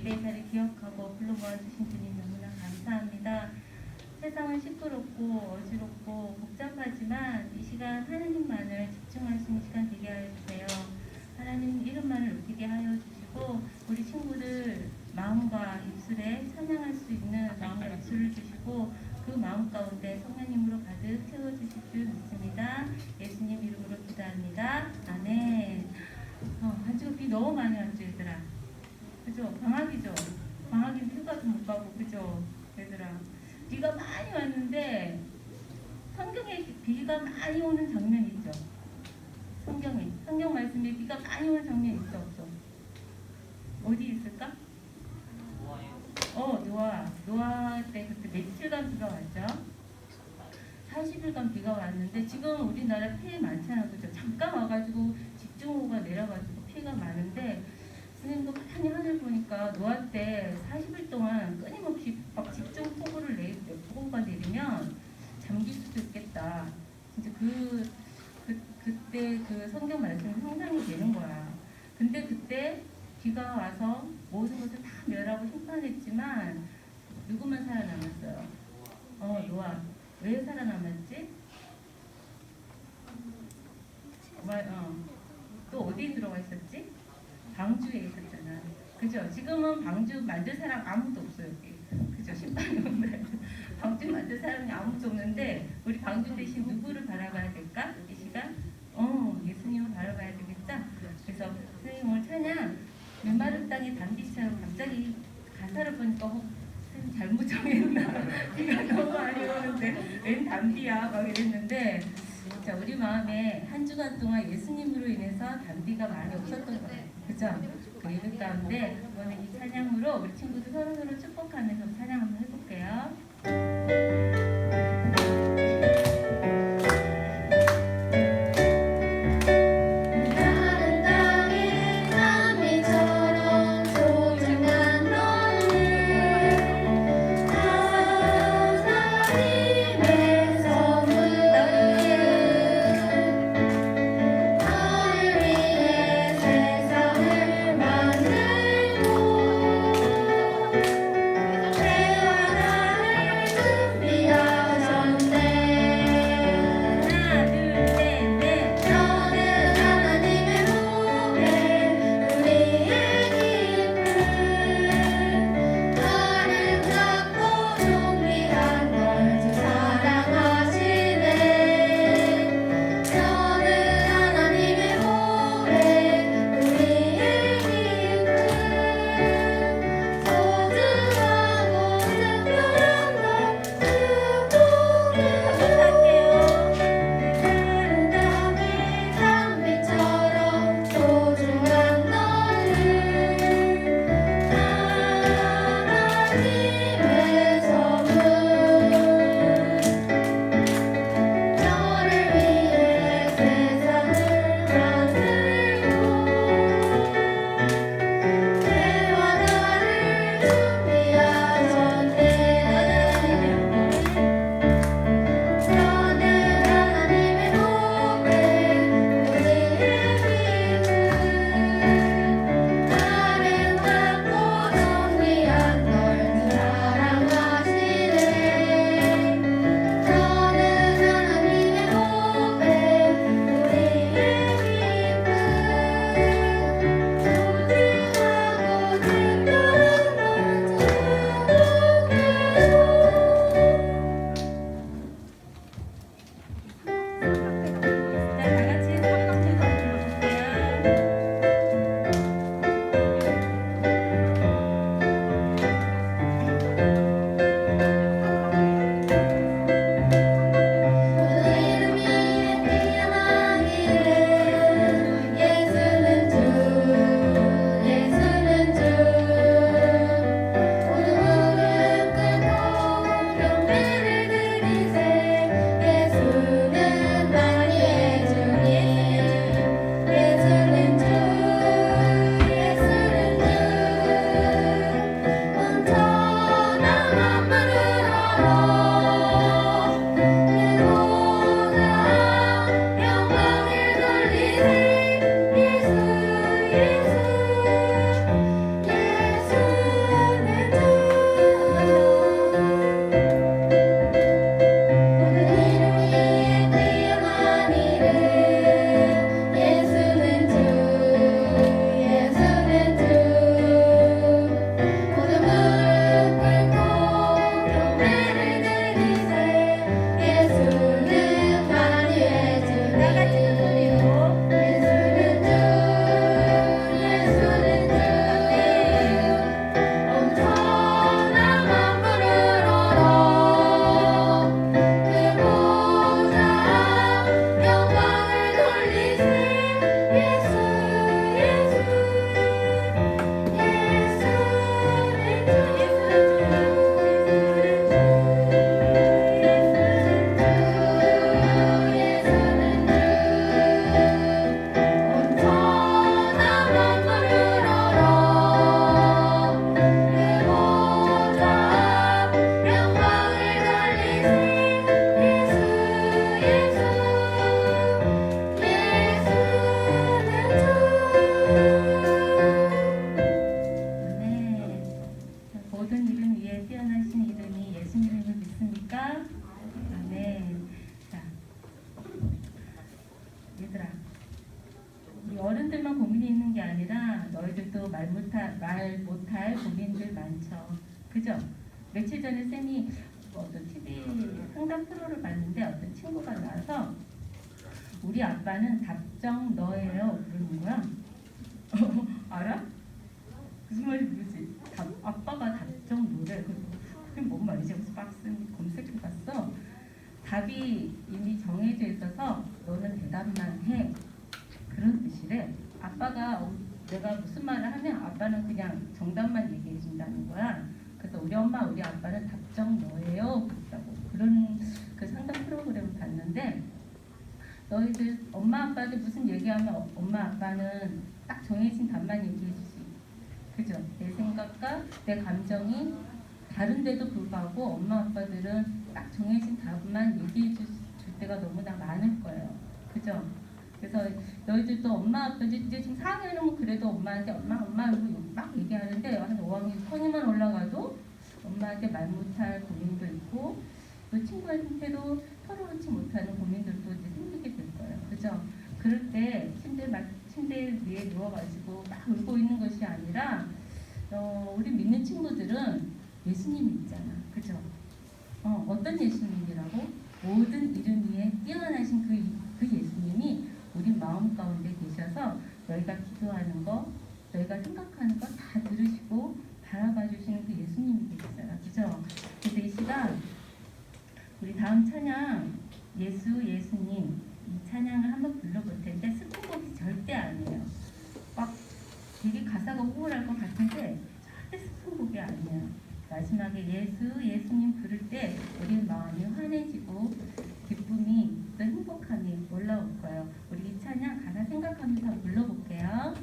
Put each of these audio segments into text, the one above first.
예배의 자리 기억하고 불러 모아주신 주님 너무나 감사합니다. 세상은 시끄럽고 어지럽고 복잡하지만 이 시간 하나님만을 집중할 수 있는 시간 되게 하여 주세요. 하나님 이름만을 높이게 하여 주시고 우리 친구들 마음과 입술에 찬양할 수 있는 마음과 입술을 주시고 그 마음 가운데 성령님으로 가득 채워주실 줄 믿습니다. 예수님 이름으로 기도합니다. 아멘. 한 주가 비 너무 많이 왔죠 얘들아. 그죠? 방학이죠? 방학인 휴가도 못 가고 그죠? 얘들아 비가 많이 왔는데 성경에 비가 많이 오는 장면 있죠? 성경 말씀에 비가 많이 오는 장면 있어 없어? 어디 있을까? 노아 때 그때 며칠간 비가 왔죠? 40일간 비가 왔는데 지금 우리나라 피해 많잖아 그죠? 잠깐 와가지고 집중호우가 내려가지고 피해가 많은데 선생님도 많이 하늘 보니까 노아 때 40일 동안 끊임없이 막 폭우가 내리면 잠길 수도 있겠다. 진짜 그때 그 성경 말씀이 상상이 되는 거야. 근데 그때 비가 와서 모든 것을 다 멸하고 심판했지만 누구만 살아남았어요? 노아. 왜 살아남았지? 또 어디에 들어가 있었지? 방주에 있었잖아. 그죠? 지금은 방주 만들 사람 아무도 없어요. 여기. 그죠? 심판이 오면 방주 만들 사람이 아무도 없는데 우리 방주 대신 누구를 바라봐야 될까? 이 시간? 예수님을 바라봐야 되겠죠? 그래서 선생님 오늘 찬양 메마른 땅의 단비처럼 갑자기 가사를 보니까 선생님 잘못 정했나? 비가 너무 많이 오는데 웬 단비야? 막 이랬는데 자, 우리 마음에 한 주간 동안 예수님으로 인해서 단비가 많이 없었던 거예요. 그죠? 그 예배 가운데 이번에 이 찬양으로 우리 친구들 서로서로 축복하면서 찬양 한번 해볼게요. 게 아니라 너희들도 말 못할 고민들 많죠. 그죠? 며칠 전에 쌤이 어떤 TV 상담 프로를 봤는데 어떤 친구가 나와서 우리 아빠는 답정 너예요 그러는 거야. 알아? 무슨 말인지 모르지? 아빠가 답정 너래. 그게 뭔 말이지? 그래서 박스 검색해봤어. 답이 이미 정해져 있어서 너는 대답만 해. 그런 뜻이래. 아빠가 내가 무슨 말을 하면 아빠는 그냥 정답만 얘기해 준다는 거야. 그래서 우리 엄마 우리 아빠는 답정 너예요 그랬다고. 그런 그 상담 프로그램을 봤는데 너희들 엄마 아빠들 무슨 얘기하면 엄마 아빠는 딱 정해진 답만 얘기해 주지. 그죠? 내 생각과 내 감정이 다른데도 불구하고 엄마 아빠들은 딱 정해진 답만 얘기해 줄 때가 너무나 많을 거예요. 그죠? 그래서 너희들도 엄마 아빠들 이제 지금 4학년이면 그래도 엄마한테 엄마 이러고 막 얘기하는데 한 5학년 6학년만 올라가도 엄마한테 말 못할 고민도 있고 또 친구한테도 털어놓지 못하는 고민들도 이제 생기게 될 거예요. 그죠? 그럴 때 침대 위에 누워가지고 막 울고 있는 것이 아니라 우리 믿는 친구들은 예수님이 있잖아. 그죠? 어떤 예수님이라고? 모든 이름 위에 뛰어나신 그 예수님이 우리 마음 가운데 계셔서 너희가 기도하는 거, 너희가 생각하는 거 다 들으시고 바라봐 주시는 그 예수님이 계시잖아. 그죠? 그래서 이 시간 우리 다음 찬양 예수님 이 찬양을 한번 불러볼 텐데 슬픈 곡이 절대 아니에요. 막 되게 가사가 우울할 것 같은데 절대 슬픈 곡이 아니에요. 마지막에 예수님 부를 때 우리 마음이 환해지고 기쁨이 또 행복함이 올라올 거예요. 우리 이 찬양 가사 생각하면서 불러볼게요.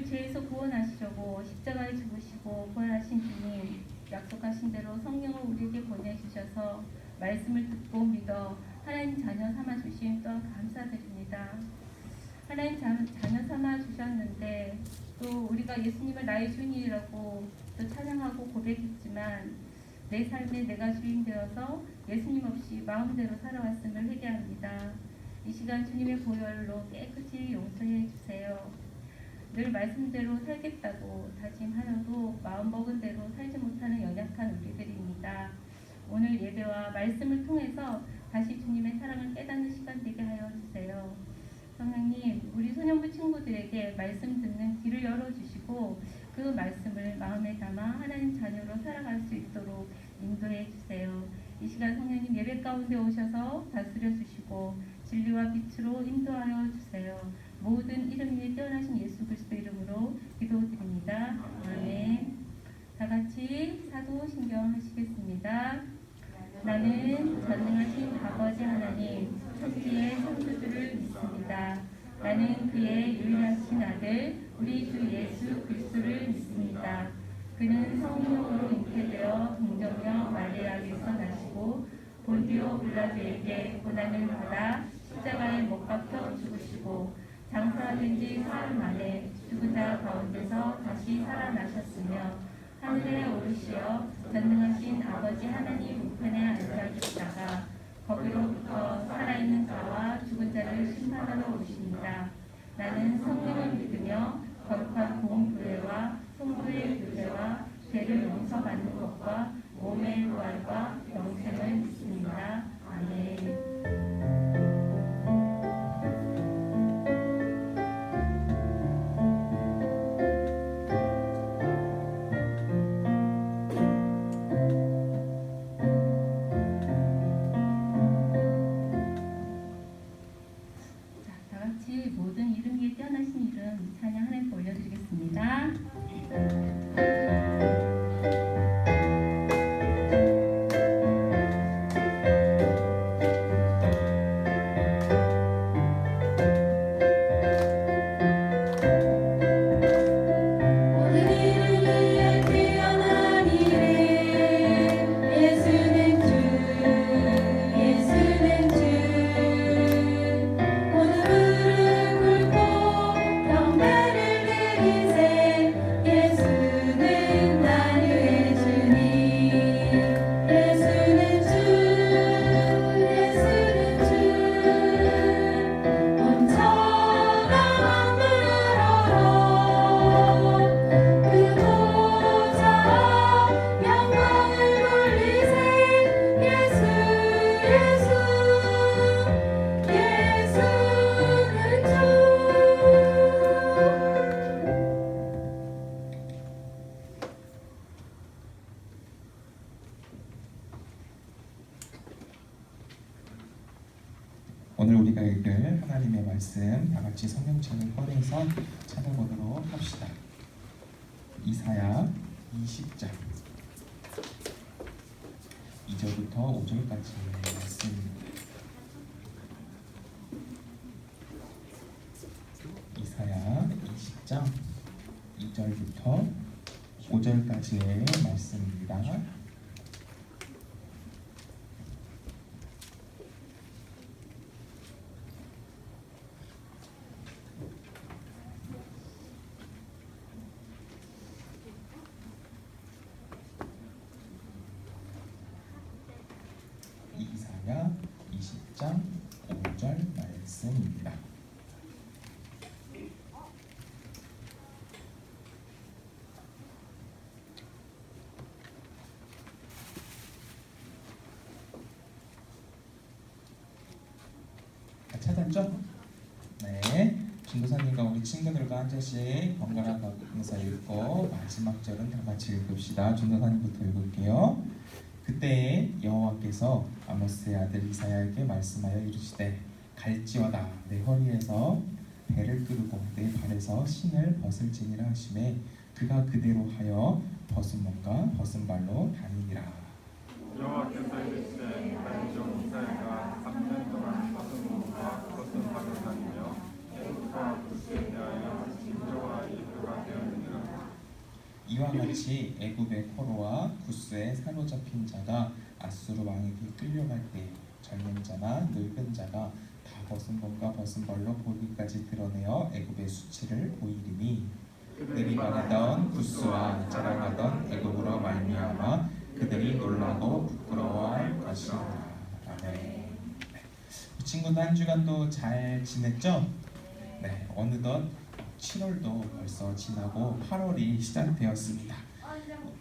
죄에서 구원하시려고 십자가에 죽으시고 부활하신 주님, 약속하신 대로 성령을 우리에게 보내주셔서 말씀을 듣고 믿어 하나님 자녀 삼아 주심 또한 감사드립니다. 하나님 자녀 삼아 주셨는데 또 우리가 예수님을 나의 주인이라고 또 찬양하고 고백했지만 내 삶에 내가 주인 되어서 예수님 없이 마음대로 살아왔음을 회개합니다. 이 시간 주님의 보혈로 깨끗이 용서해 주세요. 늘 말씀대로 살겠다고 다짐하여도 마음먹은 대로 살지 못하는 연약한 우리들입니다. 오늘 예배와 말씀을 통해서 다시 주님의 사랑을 깨닫는 시간 되게 하여 주세요. 성령님, 우리 소년부 친구들에게 말씀 듣는 귀를 열어주시고 그 말씀을 마음에 담아 하나님 자녀로 살아갈 수 있도록 인도해 주세요. 이 시간 성령님 예배 가운데 오셔서 다스려 주시고 진리와 빛으로 인도하여 주세요. 모든 이름 위에 뛰어나신 예수 그리스도 이름으로 기도드립니다. 아멘. 다 같이 사도신경 하시겠습니다. 나는 전능하신 아버지 하나님 천지의 성수들을 믿습니다. 나는 그의 유일하신 아들 우리 주 예수 그리스도를 믿습니다. 그는 성령으로 잉태되어 동정녀 마리아에게서 나시고 본디오 빌라도에게 고난을 받아 십자가에 못 박혀 죽으시고 장사된 지 사흘 만에 죽은 자 가운데서 다시 살아나셨으며 하늘에 오르시어 전능하신 아버지 하나님 우편에 앉아 계시다가 거기로부터 살아있는 자와 죽은 자를 심판하러 오십니다. 나는 성령을 믿으며 거룩한 공교회와 성도의 교제와 죄를 용서받는 것과 몸의 부활과 영생을 믿습니다. 아멘. 모든 이름 위에 뛰어나신 이름 찬양 하나님께 올려드리겠습니다. 오늘 우리가 읽을 하나님의 말씀 다 같이 성경책을 꺼내서 찾아보도록 합시다. 이사야 20장 2절부터 5절까지 말씀입니다. 이사야 20장 2절부터 5절까지의 말씀입니다. 이사야 20장 5절 말씀입니다. 다 찾았죠? 네. 중도사님과 우리 친구들과 한 절씩 번갈아 가면서 읽고 마지막 절은 다 같이 읽읍시다. 중도사님부터 읽을게요. 그때 여호와께서 아모스의 아들 이사야에게 말씀하여 이르시되 갈지어다 내 허리에서 배를 끄르고 내 발에서 신을 벗을지니라 하시매 그가 그대로 하여 벗은 몸과 벗은 발로 다니니라. 여호와께서 이르시되 나의 종 이사야가 3년 동안 벗은 몸과 벗은 발로 다니며 애굽과 구스에 대하여 징조와 예표가 이와 같이 애굽의 포로와 구스에 사로잡힌 자가 아수르 왕에게 끌려갈 때 젊은 자나 늙은 자가 다 벗은 몸과 벗은 벌로 보기까지 드러내어 애굽의 수치를 보이리니 그들이 말하던 구스와 자랑하던 애굽으로 말미암아 그들이 놀라고 부끄러워할 것이다. 아멘. 친구들 한 주간도 잘 지냈죠? 네, 어느덧 7월도 벌써 지나고 8월이 시작되었습니다. 이제 뭐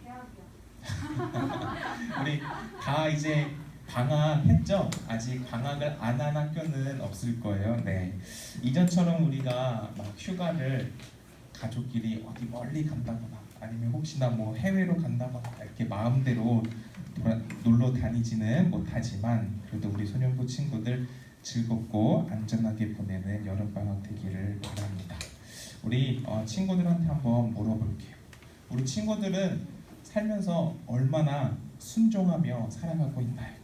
계약이야. 우리 다 이제 방학했죠? 아직 방학을 안 한 학교는 없을 거예요. 네, 이전처럼 우리가 막 휴가를 가족끼리 어디 멀리 간다거나 아니면 혹시나 뭐 해외로 간다거나 이렇게 마음대로 놀러 다니지는 못하지만 그래도 우리 소년부 친구들 즐겁고 안전하게 보내는 여름방학 되기를 바랍니다. 우리 친구들한테 한번 물어볼게요. 우리 친구들은 살면서 얼마나 순종하며 살아가고 있나요?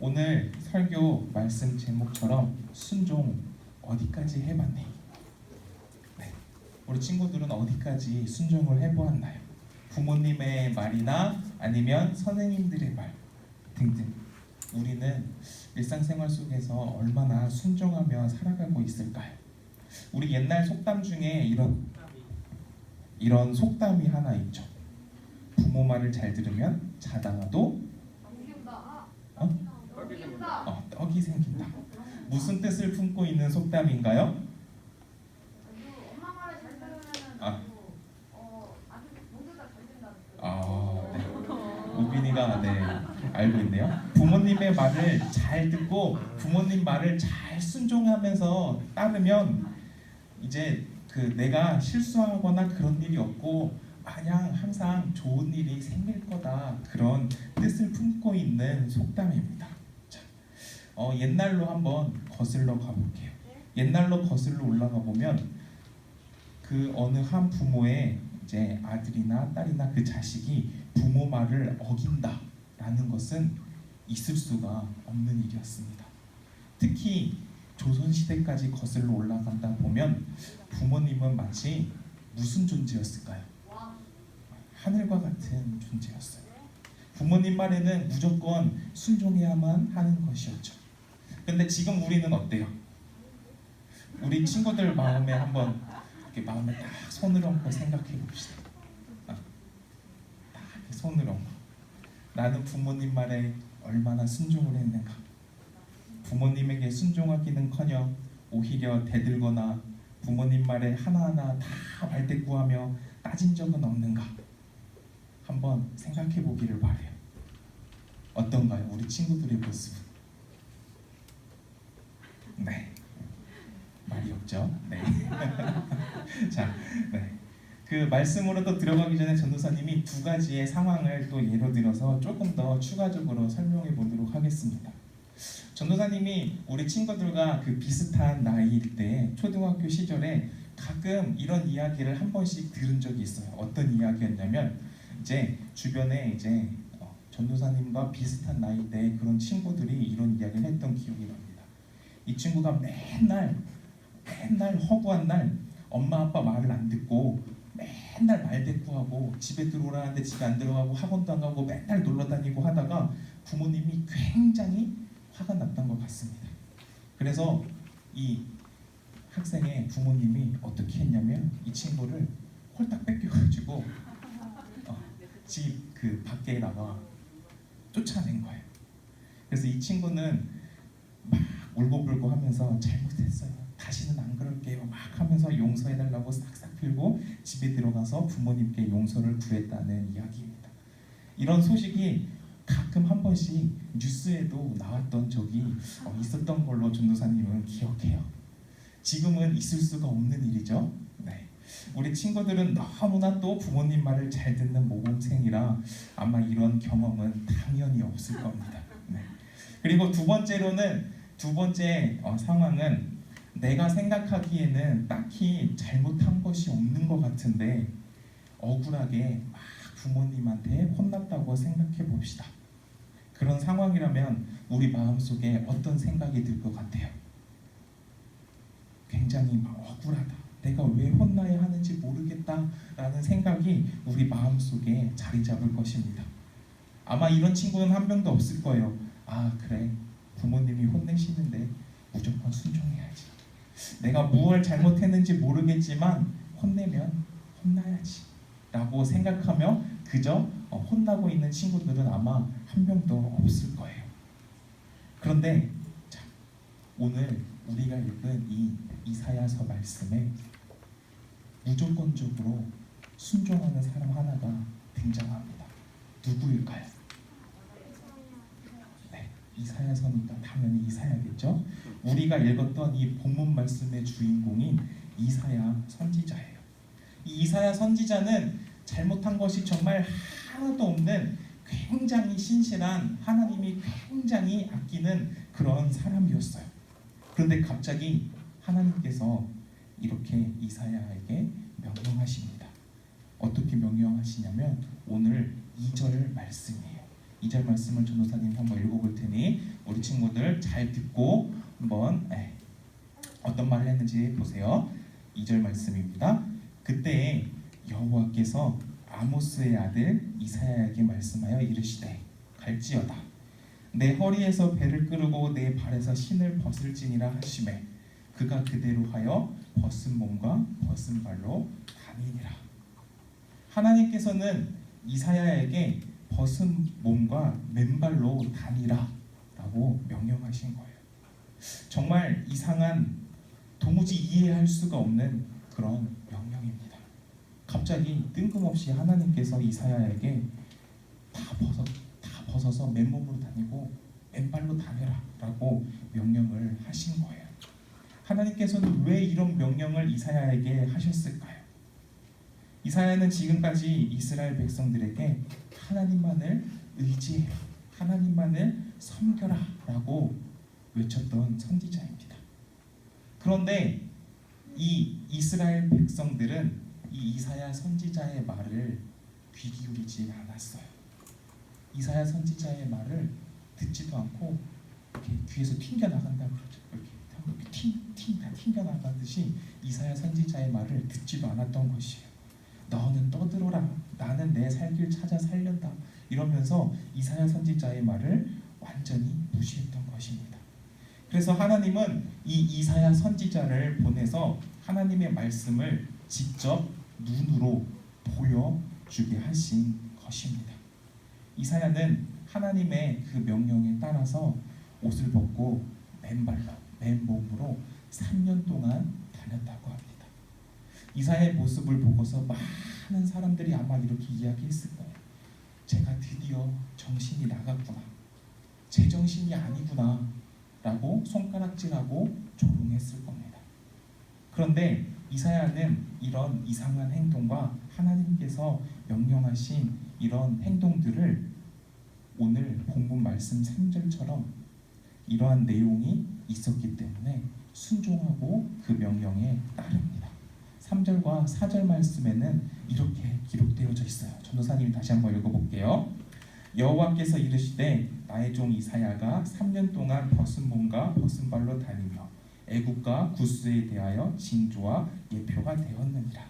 오늘 설교 말씀 제목처럼 순종 어디까지 해봤니? 네. 우리 친구들은 어디까지 순종을 해보았나요? 부모님의 말이나 아니면 선생님들의 말 등등. 우리는 일상생활 속에서 얼마나 순종하며 살아가고 있을까요? 우리 옛날 속담 중에 이런 속담이 하나 있죠. 부모 말을 잘 들으면 자다가도 떡이 생긴다. 무슨 뜻을 품고 있는 속담인가요? 엄마 말을 잘 들으면은 아주 모두 다 잘 된다는 뜻. 네. 우빈이가 네 알고 있네요. 부모님의 말을 잘 듣고 부모님 말을 잘 순종하면서 따르면 이제 내가 실수하거나 그런 일이 없고 마냥 항상 좋은 일이 생길 거다, 그런 뜻을 품고 있는 속담입니다. 자, 옛날로 한번 거슬러 가볼게요. 옛날로 거슬러 올라가 보면 그 어느 한 부모의 이제 아들이나 딸이나 그 자식이 부모 말을 어긴다라는 것은 있을 수가 없는 일이었습니다. 특히 조선시대까지 거슬러 올라간다 보면 부모님은 마치 무슨 존재였을까요? 하늘과 같은 존재였어요. 부모님 말에는 무조건 순종해야만 하는 것이었죠. 근데 지금 우리는 어때요? 우리 친구들 마음에 한번 이렇게 마음에 딱 손을 얹고 생각해 봅시다. 딱 손을 얹고 나는 부모님 말에 얼마나 순종을 했는가? 부모님에게 순종하기는커녕 오히려 대들거나 부모님 말에 하나하나 다 말대꾸하며 따진 적은 없는가? 한번 생각해 보기를 바래요. 어떤가요? 우리 친구들의 모습은? 네, 말이 없죠. 네. 자, 네. 그 말씀으로 또 들어가기 전에 전도사님이 두 가지의 상황을 또 예로 들어서 조금 더 추가적으로 설명해 보도록 하겠습니다. 전도사님이 우리 친구들과 그 비슷한 나이일 때 초등학교 시절에 가끔 이런 이야기를 한 번씩 들은 적이 있어요. 어떤 이야기였냐면 이제 주변에 이제 전도사님과 비슷한 나이 때 그런 친구들이 이런 이야기를 했던 기억이 납니다. 이 친구가 맨날 허구한 날 엄마 아빠 말을 안 듣고 맨날 말대꾸하고 집에 들어오라는데 집에 안 들어가고 학원도 안 가고 맨날 놀러 다니고 하다가 부모님이 굉장히 화가 났던 것 같습니다. 그래서 이 학생의 부모님이 어떻게 했냐면 이 친구를 홀딱 뺏겨가지고 집 그 밖에 나가 쫓아낸 거예요. 그래서 이 친구는 막 울고불고 하면서 잘못했어요, 다시는 안 그럴게요 막 하면서 용서해달라고 싹싹 빌고 집에 들어가서 부모님께 용서를 구했다는 이야기입니다. 이런 소식이 가끔 한 번씩 뉴스에도 나왔던 적이 있었던 걸로 전도사님은 기억해요. 지금은 있을 수가 없는 일이죠. 네. 우리 친구들은 너무나 또 부모님 말을 잘 듣는 모범생이라 아마 이런 경험은 당연히 없을 겁니다. 네. 그리고 두 번째 상황은 내가 생각하기에는 딱히 잘못한 것이 없는 것 같은데 억울하게 막 부모님한테 혼났다고 생각해 봅시다. 그런 상황이라면 우리 마음속에 어떤 생각이 들 것 같아요? 굉장히 막 억울하다, 내가 왜 혼나야 하는지 모르겠다라는 생각이 우리 마음속에 자리 잡을 것입니다. 아마 이런 친구는 한 명도 없을 거예요. 아, 그래, 부모님이 혼내시는데 무조건 순종해야지. 내가 무엇을 잘못했는지 모르겠지만 혼내면 혼나야지 라고 생각하며 그저 혼나고 있는 친구들은 아마 한 명도 없을 거예요. 그런데 자, 오늘 우리가 읽은 이 이사야서 말씀에 무조건적으로 순종하는 사람 하나가 등장합니다. 누구일까요? 네, 이사야서니까 당연히 이사야겠죠. 우리가 읽었던 이 본문 말씀의 주인공인 이사야 선지자예요. 이 이사야 선지자는 잘못한 것이 정말 하나도 없는 굉장히 신실한, 하나님이 굉장히 아끼는 그런 사람이었어요. 그런데 갑자기 하나님께서 이렇게 이사야에게 명령하십니다. 어떻게 명령하시냐면 오늘 2절 말씀이에요. 2절 말씀을 전도사님 한번 읽어볼 테니 우리 친구들 잘 듣고 한번 어떤 말을 했는지 보세요. 2절 말씀입니다. 그때 여호와께서 아모스의 아들 이사야에게 말씀하여 이르시되 갈지어다 내 허리에서 배를 끄르고 내 발에서 신을 벗을지니라 하시매 그가 그대로 하여 벗은 몸과 벗은 발로 다니니라. 하나님께서는 이사야에게 벗은 몸과 맨발로 다니라 라고 명령하신 거예요. 정말 이상한, 도무지 이해할 수가 없는 그런 명령입니다. 갑자기 뜬금없이 하나님께서 이사야에게 다 벗어서 맨몸으로 다니고 맨발로 다녀라 라고 명령을 하신 거예요. 하나님께서는 왜 이런 명령을 이사야에게 하셨을까요? 이사야는 지금까지 이스라엘 백성들에게 하나님만을 의지해라, 하나님만을 섬겨라 라고 외쳤던 선지자입니다. 그런데 이 이스라엘 백성들은 이 이사야 선지자의 말을 귀 기울이지 않았어요. 이사야 선지자의 말을 듣지도 않고 이렇게 귀에서 튕겨나간다 그러죠. 이렇게 다 튕겨나가듯이 이사야 선지자의 말을 듣지도 않았던 것이에요. 너는 떠들어라, 나는 내 살 길 찾아 살련다 이러면서 이사야 선지자의 말을 완전히 무시했던 것입니다. 그래서 하나님은 이 이사야 선지자를 보내서 하나님의 말씀을 직접 눈으로 보여주게 하신 것입니다. 이사야는 하나님의 그 명령에 따라서 옷을 벗고 맨몸으로 3년 동안 다녔다고 합니다. 이사야의 모습을 보고서 많은 사람들이 아마 이렇게 이야기했을 거예요. 제가 드디어 정신이 나갔구나, 제정신이 아니구나 라고 손가락질하고 조롱했을 겁니다. 그런데 이사야는 이런 이상한 행동과 하나님께서 명령하신 이런 행동들을 오늘 본문 말씀 3절처럼 이러한 내용이 있었기 때문에 순종하고 그 명령에 따릅니다. 3절과 4절 말씀에는 이렇게 기록되어져 있어요. 전도사님이 다시 한번 읽어볼게요. 여호와께서 이르시되 나의 종 이사야가 3년 동안 벗은 몸과 벗은 발로 다니며 애굽과 구스에 대하여 징조와 예표가 되었느니라.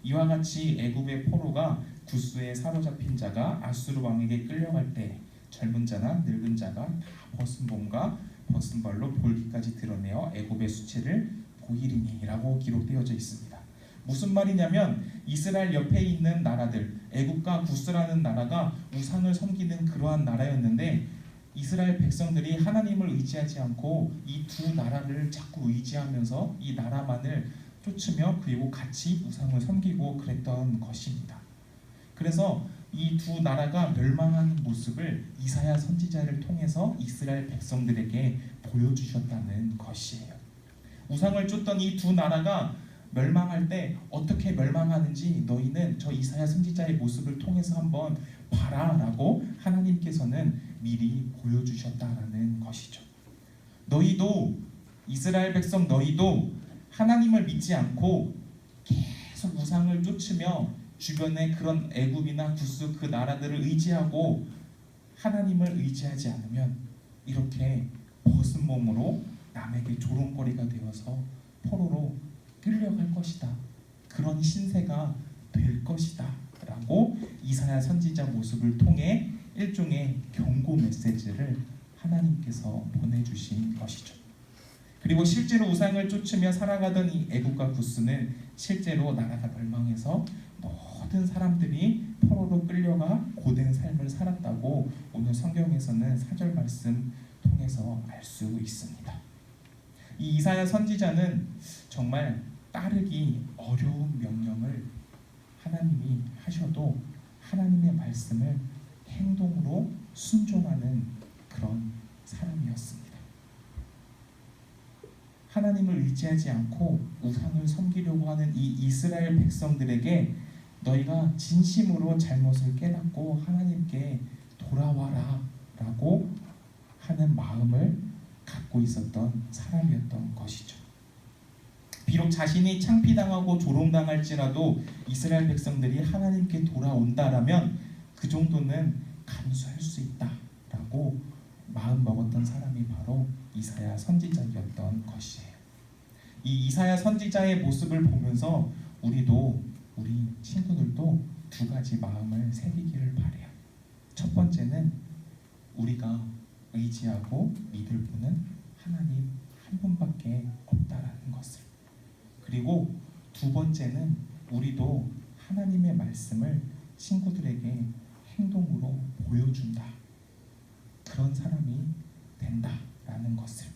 이와 같이 애굽의 포로가 구스에 사로잡힌 자가 아수르 왕에게 끌려갈 때 젊은 자나 늙은 자가 다 벗은 몸과 벗은 발로 볼기까지 드러내어 애굽의 수치를 보이리니라고 기록되어져 있습니다. 무슨 말이냐면 이스라엘 옆에 있는 나라들, 애굽과 구스라는 나라가 우상을 섬기는 그러한 나라였는데 이스라엘 백성들이 하나님을 의지하지 않고 이 두 나라를 자꾸 의지하면서 이 나라만을 쫓으며 그리고 같이 우상을 섬기고 그랬던 것입니다. 그래서 이 두 나라가 멸망하는 모습을 이사야 선지자를 통해서 이스라엘 백성들에게 보여주셨다는 것이에요. 우상을 쫓던 이 두 나라가 멸망할 때 어떻게 멸망하는지 너희는 저 이사야 선지자의 모습을 통해서 한번 봐라 라고 하나님께서는 미리 보여주셨다라는 것이죠. 너희도, 이스라엘 백성 너희도 하나님을 믿지 않고 계속 우상을 쫓으며 주변에 그런 애굽이나 구스 그 나라들을 의지하고 하나님을 의지하지 않으면 이렇게 벗은 몸으로 남에게 조롱거리가 되어서 포로로 끌려갈 것이다. 그런 신세가 될 것이다. 라고 이사야 선지자 모습을 통해 일종의 경고 메시지를 하나님께서 보내주신 것이죠. 그리고 실제로 우상을 쫓으며 살아가던 이 애국과 구스는 실제로 나라가 멸망해서 모든 사람들이 포로로 끌려가 고된 삶을 살았다고 오늘 성경에서는 4절 말씀 통해서 알 수 있습니다. 이 이사야 선지자는 정말 따르기 어려운 명령을 하나님이 하셔도 하나님의 말씀을 행동으로 순종하는 그런 사람이었습니다. 하나님을 의지하지 않고 우상을 섬기려고 하는 이 이스라엘 백성들에게 너희가 진심으로 잘못을 깨닫고 하나님께 돌아와라 라고 하는 마음을 갖고 있었던 사람이었던 것이죠. 비록 자신이 창피당하고 조롱당할지라도 이스라엘 백성들이 하나님께 돌아온다라면 그 정도는 감수할 수 있다라고 마음 먹었던 사람이 바로 이사야 선지자였던 것이에요. 이 이사야 선지자의 모습을 보면서 우리 친구들도 두 가지 마음을 새기기를 바래요. 첫 번째는 우리가 의지하고 믿을 분은 하나님 한 분밖에 없다라는 것을, 그리고 두 번째는 우리도 하나님의 말씀을 친구들에게 행동으로 보여준다. 그런 사람이 된다라는 것을.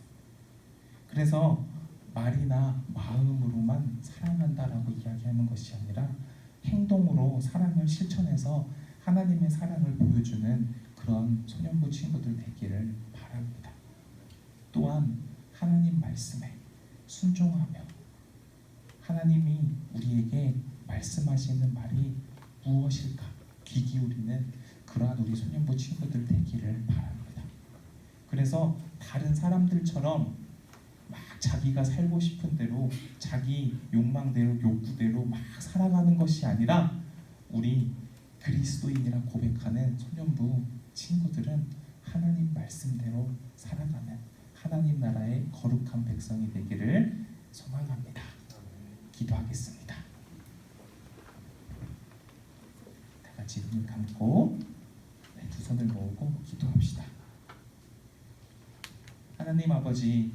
그래서 말이나 마음으로만 사랑한다라고 이야기하는 것이 아니라 행동으로 사랑을 실천해서 하나님의 사랑을 보여주는 그런 소년부 친구들 되기를 바랍니다. 또한 하나님 말씀에 순종하며 하나님이 우리에게 말씀하시는 말이 무엇일까 귀 기울이는 그러한 우리 소년부 친구들 되기를 바랍니다. 그래서 다른 사람들처럼 막 자기가 살고 싶은 대로 자기 욕망대로 욕구대로 막 살아가는 것이 아니라 우리 그리스도인이라 고백하는 소년부 친구들은 하나님 말씀대로 살아가는 하나님 나라의 거룩한 백성이 되기를 소망합니다. 기도하겠습니다. 다 같이 눈을 감고 두 손을 모으고 기도합시다. 하나님 아버지,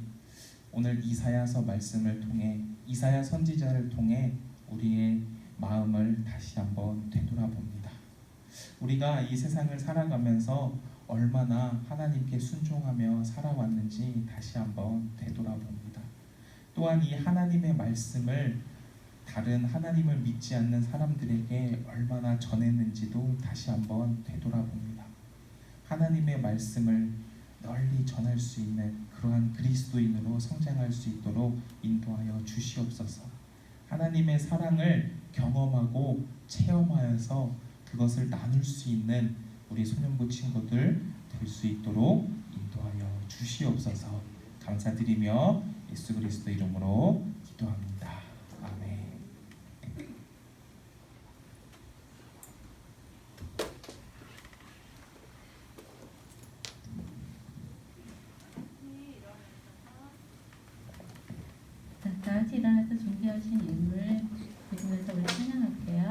오늘 이사야서 말씀을 통해 이사야 선지자를 통해 우리의 마음을 다시 한번 되돌아봅니다. 우리가 이 세상을 살아가면서 얼마나 하나님께 순종하며 살아왔는지 다시 한번 되돌아봅니다. 또한 이 하나님의 말씀을 다른 하나님을 믿지 않는 사람들에게 얼마나 전했는지도 다시 한번 되돌아봅니다. 하나님의 말씀을 널리 전할 수 있는 그러한 그리스도인으로 성장할 수 있도록 인도하여 주시옵소서. 하나님의 사랑을 경험하고 체험하여서 그것을 나눌 수 있는 우리 소년부 친구들 될 수 있도록 인도하여 주시옵소서. 감사드리며 예수 그리스도 이름으로 기도합니다. 아멘. 자, 다 같이 일어나서 준비하신 예물 드리면서 우리 찬양할게요.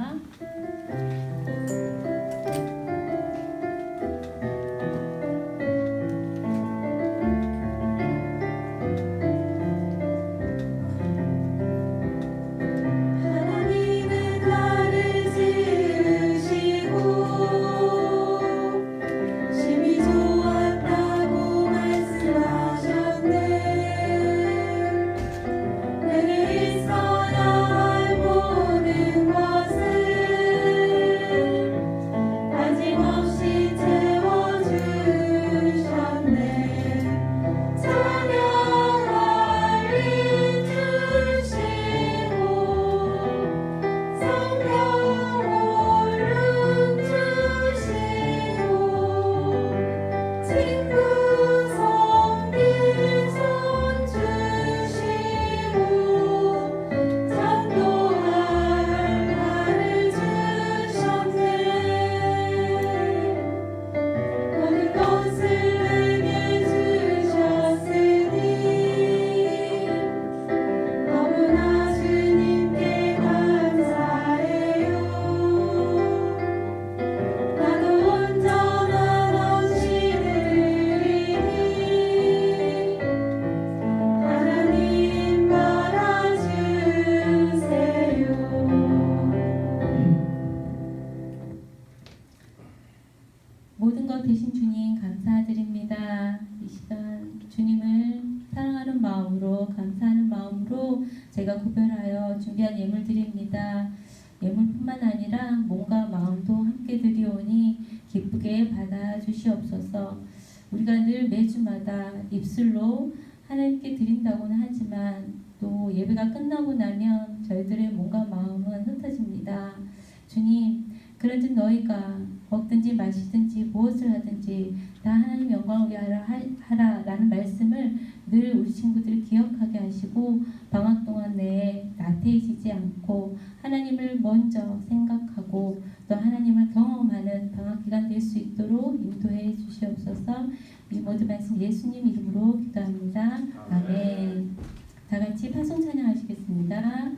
하나님은 나를 지으시고 심히 좋았다고 말씀하셨네. 내게 있어야 할 제가 구별하여 준비한 예물드립니다. 예물뿐만 아니라 몸과 마음도 함께 드리오니 기쁘게 받아 주시옵소서. 우리가 늘 매주마다 입술로 하나님께 드린다고는 하지만 또 예배가 끝나고 나면 저희들의 몸과 마음은 흩어집니다. 주님, 그런즉 너희가 먹든지 마시든지 무엇을 하든지 다 하나님 영광을 위하여 하라라는 말씀을 늘 우리 친구들이 기억하게 하시고 방학 동안 내에 나태해지지 않고 하나님을 먼저 생각하고 또 하나님을 경험하는 방학 기간 될 수 있도록 인도해 주시옵소서. 이 모든 말씀 예수님 이름으로 기도합니다. 아멘. 다 같이 파송 찬양하시겠습니다.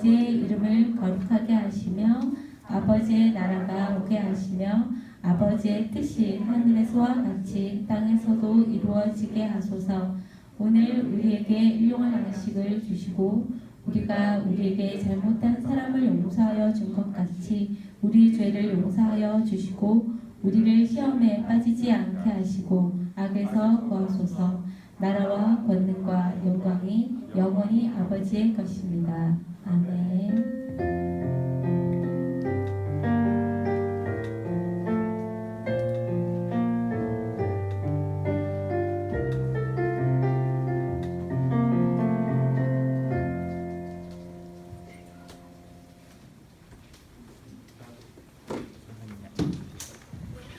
아버지의 이름을 거룩하게 하시며 아버지의 나라가 오게 하시며 아버지의 뜻이 하늘에서와 같이 땅에서도 이루어지게 하소서. 오늘 우리에게 일용할 양식을 주시고 우리가 우리에게 잘못한 사람을 용서하여 준 것 같이 우리 죄를 용서하여 주시고 우리를 시험에 빠지지 않게 하시고 악에서 구하소서. 나라와 권능과 영광이 영원히 아버지의 것입니다. 아멘.